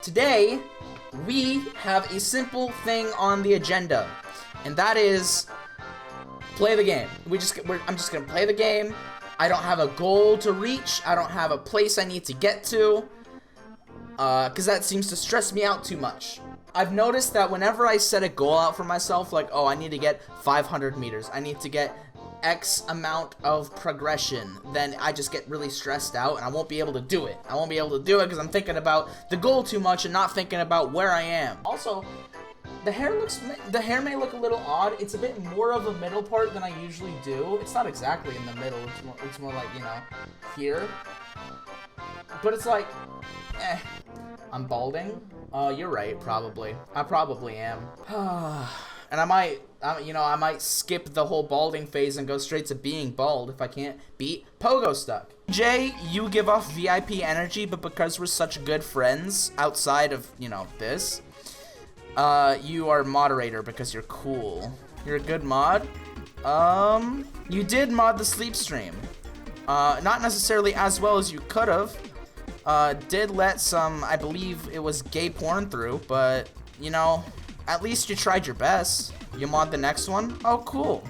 Today, we have a simple thing on the agenda, and that is play the game. I'm just gonna play the game. I don't have a goal to reach. I don't have a place I need to get to, because that seems to stress me out too much. I've noticed that whenever I set a goal out for myself, like, oh, I need to get 500 meters, I need to get X amount of progression, then I just get really stressed out and I won't be able to do it. I won't be able to do it because I'm thinking about the goal too much and not thinking about where I am. Also, the hair may look a little odd. It's a bit more of a middle part than I usually do. It's not exactly in the middle. It's more like, you know, here. But it's like, I'm balding? You're right, probably. I probably am. And I might skip the whole balding phase and go straight to being bald if I can't beat Pogo Stuck. Jay, you give off VIP energy, but because we're such good friends outside of, you know, this, you are moderator because you're cool. You're a good mod. You did mod the sleep stream. Not necessarily as well as you could have. Did let some, I believe it was gay porn through, but, you know, at least you tried your best. You mod the next one? Oh, cool.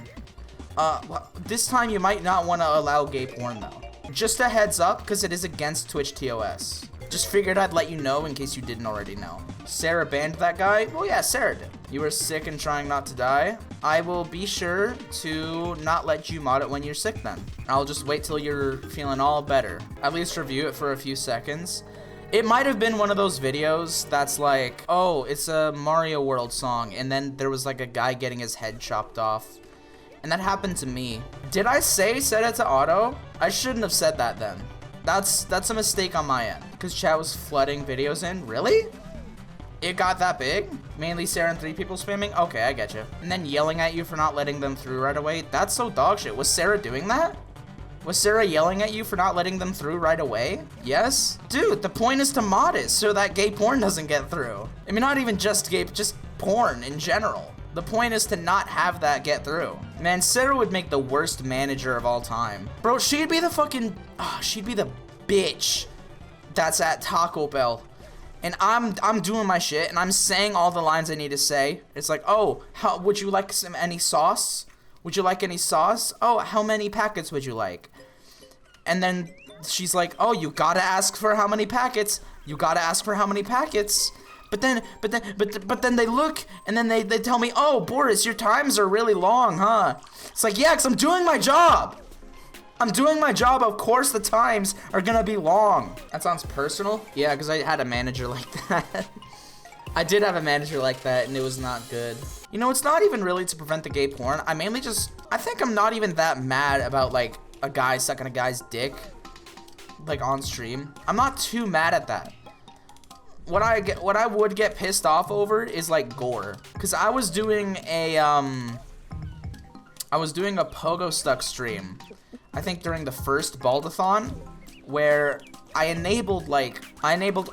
This time you might not want to allow gay porn, though. Just a heads up, because it is against Twitch TOS. Just figured I'd let you know in case you didn't already know. Sarah banned that guy? Well, yeah, Sarah did. You were sick and trying not to die? I will be sure to not let you mod it when you're sick then. I'll just wait till you're feeling all better. At least review it for a few seconds. It might have been one of those videos that's like, oh, it's a Mario World song, and then there was like a guy getting his head chopped off. And that happened to me. Did I say set it to auto? I shouldn't have said that then. That's a mistake on my end. Because chat was flooding videos in. Really? It got that big? Mainly Sarah and 3 people spamming? Okay, I get you. And then yelling at you for not letting them through right away? That's so dog shit. Was Sarah doing that? Was Sarah yelling at you for not letting them through right away? Yes? Dude, the point is to mod it so that gay porn doesn't get through. I mean, not even just gay, just porn in general. The point is to not have that get through. Man, Sarah would make the worst manager of all time. Bro, she'd be the fucking, she'd be the bitch that's at Taco Bell. And I'm doing my shit and I'm saying all the lines I need to say. It's like, oh, would you like any sauce? Would you like any sauce? Oh, how many packets would you like? And then she's like, oh, you gotta ask for how many packets. You gotta ask for how many packets. But then they look and then they tell me, oh, Boris, your times are really long, huh? It's like, yeah, 'cause I'm doing my job. I'm doing my job. Of course the times are gonna be long. That sounds personal. Yeah, 'cause I had a manager like that. I did have a manager like that and it was not good. You know, it's not even really to prevent the gay porn. I think I'm not even that mad about like a guy sucking a guy's dick like on stream. I'm not too mad at that. What I would get pissed off over is like gore. Cause I was doing a Pogo Stuck stream. I think during the first Baldathon, where I enabled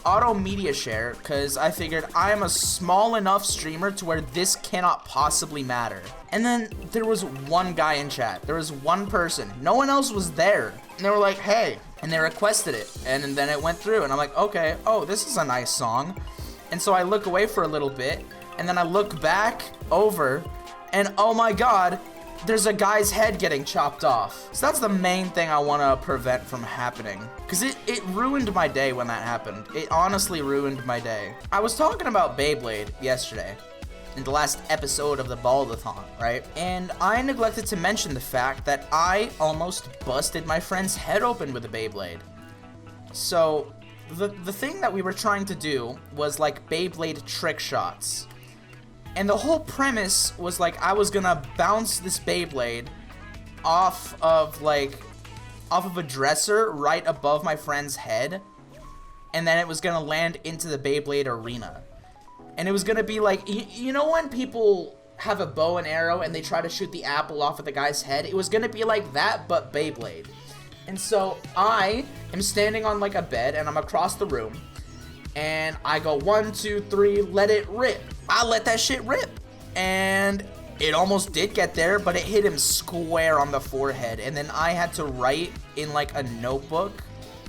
auto media share because I figured I am a small enough streamer to where this cannot possibly matter. And then there was one guy in chat. There was one person. No one else was there. And they were like, hey. And they requested it. And then it went through. And I'm like, okay, oh, this is a nice song. And so I look away for a little bit. And then I look back over. And oh my god, there's a guy's head getting chopped off. So that's the main thing I want to prevent from happening. Because it ruined my day when that happened. It honestly ruined my day. I was talking about Beyblade yesterday in the last episode of the Baldathon, right? And I neglected to mention the fact that I almost busted my friend's head open with a Beyblade. So the thing that we were trying to do was like Beyblade trick shots. And the whole premise was like I was gonna bounce this Beyblade off of a dresser right above my friend's head, and then it was gonna land into the Beyblade arena. And it was gonna be like, you know when people have a bow and arrow and they try to shoot the apple off of the guy's head? It was gonna be like that, but Beyblade. And so I am standing on like a bed and I'm across the room. And I go 1, 2, 3, let it rip. I let that shit rip. And it almost did get there, but it hit him square on the forehead. And then I had to write in like a notebook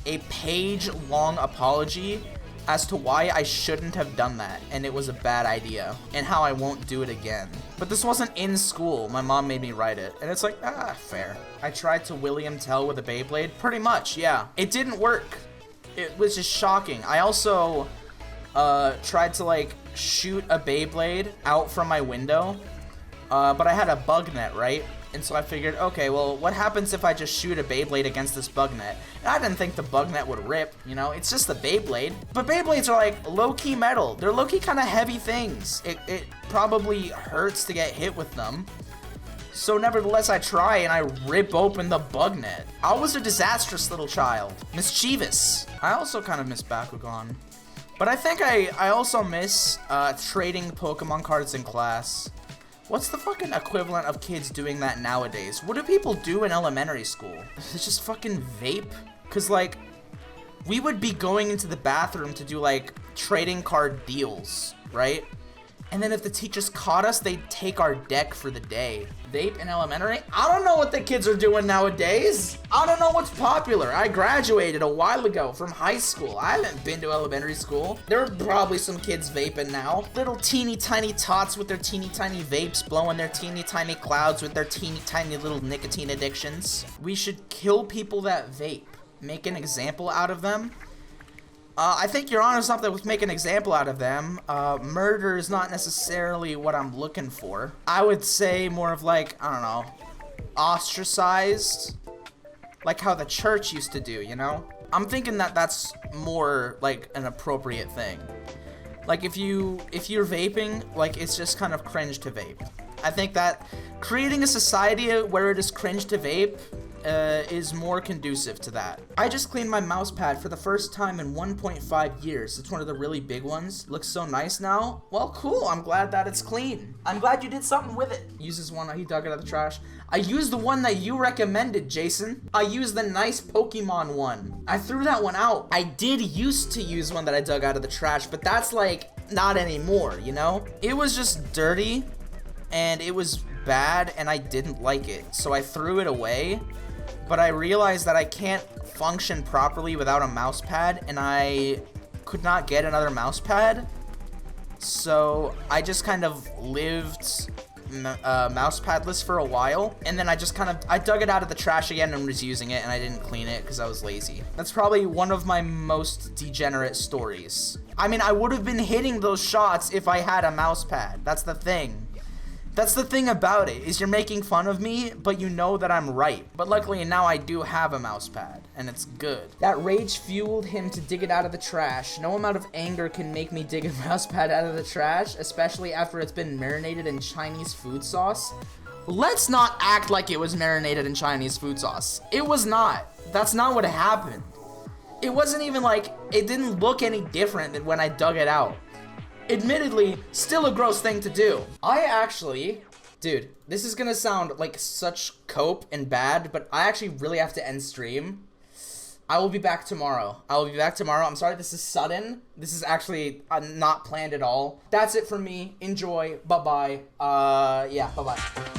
a page-long apology as to why I shouldn't have done that, and it was a bad idea, and how I won't do it again. But this wasn't in school. My mom made me write it, and it's like, fair. I tried to William Tell with a Beyblade. Pretty much, yeah. It didn't work. It was just shocking. I also tried to, like, shoot a Beyblade out from my window, but I had a bug net, right? And so I figured, okay, well, what happens if I just shoot a Beyblade against this bug net? And I didn't think the bug net would rip, you know? It's just the Beyblade. But Beyblades are, like, low-key metal. They're low-key kind of heavy things. It probably hurts to get hit with them. So nevertheless, I try and I rip open the bug net. I was a disastrous little child. Mischievous. I also kind of miss Bakugan. But I think I also miss trading Pokemon cards in class. What's the fucking equivalent of kids doing that nowadays? What do people do in elementary school? It's just fucking vape? Cause like, we would be going into the bathroom to do like trading card deals, right? And then if the teachers caught us, they'd take our deck for the day. Vape in elementary? I don't know what the kids are doing nowadays. I don't know what's popular. I graduated a while ago from high school. I haven't been to elementary school. There are probably some kids vaping now. Little teeny tiny tots with their teeny tiny vapes, blowing their teeny tiny clouds with their teeny tiny little nicotine addictions. We should kill people that vape. Make an example out of them. I think you're onto something with making an example out of them. Murder is not necessarily what I'm looking for. I would say more of like, I don't know, ostracized. Like how the church used to do, you know? I'm thinking that that's more like an appropriate thing. Like if you're vaping, like it's just kind of cringe to vape. I think that creating a society where it is cringe to vape is more conducive to that. I just cleaned my mouse pad for the first time in 1.5 years. It's one of the really big ones. Looks so nice now. Well, cool. I'm glad that it's clean. I'm glad you did something with it. Uses one. He dug it out of the trash. I used the one that you recommended, Jason. I used the nice Pokemon one. I threw that one out. I did used to use one that I dug out of the trash, but that's like not anymore, you know? It was just dirty and it was bad and I didn't like it. So I threw it away. But I realized that I can't function properly without a mouse pad, and I could not get another mouse pad. So I just kind of lived mouse padless for a while, and then I dug it out of the trash again and was using it, and I didn't clean it because I was lazy. That's probably one of my most degenerate stories. I mean, I would have been hitting those shots if I had a mouse pad. That's the thing. That's the thing about it, is you're making fun of me, but you know that I'm right. But luckily now I do have a mouse pad, and it's good. That rage fueled him to dig it out of the trash. No amount of anger can make me dig a mouse pad out of the trash, especially after it's been marinated in Chinese food sauce. Let's not act like it was marinated in Chinese food sauce. It was not. That's not what happened. It wasn't even like, it didn't look any different than when I dug it out. Admittedly, still a gross thing to do. I actually, dude, this is gonna sound like such cope and bad, but I actually really have to end stream. I will be back tomorrow. I'm sorry this is sudden. This is actually not planned at all. That's it for me. Enjoy. Bye-bye. Yeah, bye-bye.